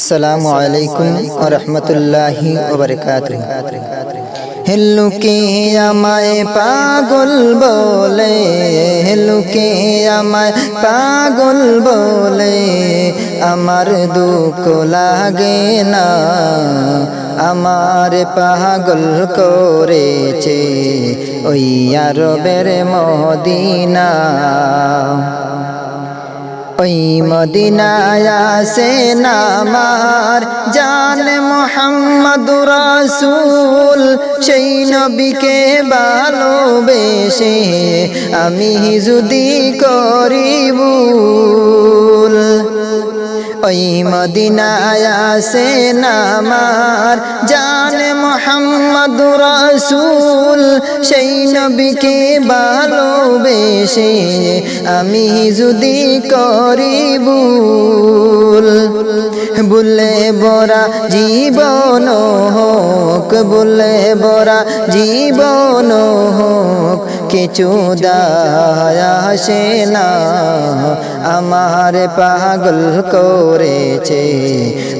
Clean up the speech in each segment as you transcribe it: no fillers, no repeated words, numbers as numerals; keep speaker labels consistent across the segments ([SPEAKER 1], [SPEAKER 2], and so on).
[SPEAKER 1] আসসালামু আলাইকুম ওয়া রাহমাতুল্লাহি ওয়া বারাকাতুহু। লোকে আমায় পাগল বলে, লোকে আমায় পাগল বলে, আমার দুঃখ লাগে না। আমার পাগল করেছে ওই আরবের মদিনা। ওই মদিনায় আসেন আমার জান মুহাম্মদুর রাসূল, সেই নবীকে ভালোবেসে আমি যদি করি ভুল। ওই মদিনায় আসেন আমার জান মুহাম্মদুর রাসূল, সেই নবীকে ভালোবেসে আমি যদি করি ভুল। ভুলে বরা জীবন হোক, ভুলে বরা জীবন হোক, কিছু দায় আসে না। আমার পাগল করেছে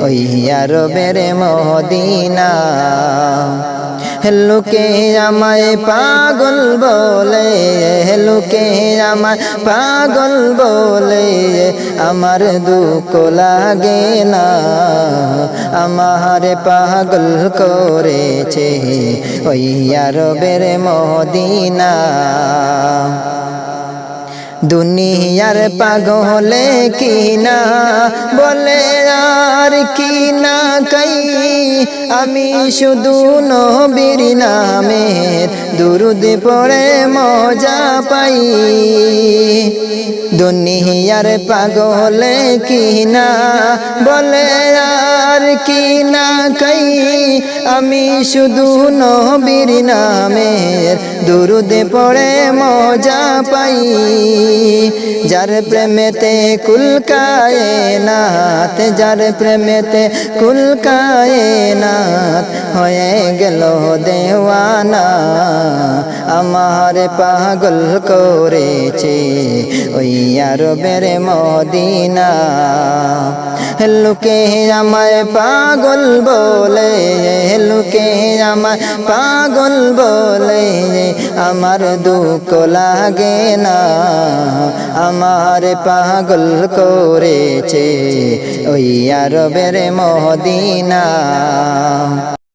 [SPEAKER 1] ওই আরবের মদিনা। লোকে আমায় পাগল বলে, লোকে আমায় পাগল বলে, আমার দুঃখ লাগে না। আমার পাগল করেছে ওই আরবের মদিনা। দুনিয়ার পাগলে কিনা বলে আর কি না কাই, আমি শুধু নবীর নামের দুরুদ পড়ে মজা পাই। দুনিয়ার পাগলে কিনা বলে আর কি না কাই, আমি শুধু নবীর নামের দুরুদ পড়ে মজা পাই। যার প্রেমেতে কুল কায়নাত, যার প্রেমেতে কুল কায়নাত হয়ে গেল দেওয়ানা। আমার পাগল করেছে ওই আরবের মদিনা। লোকে আমায় পাগল বলে, লোকে আমায় পাগল বলে, আমার দুঃখ লাগে না। আমার পাগল করেছে ওই আরবের মদিনা।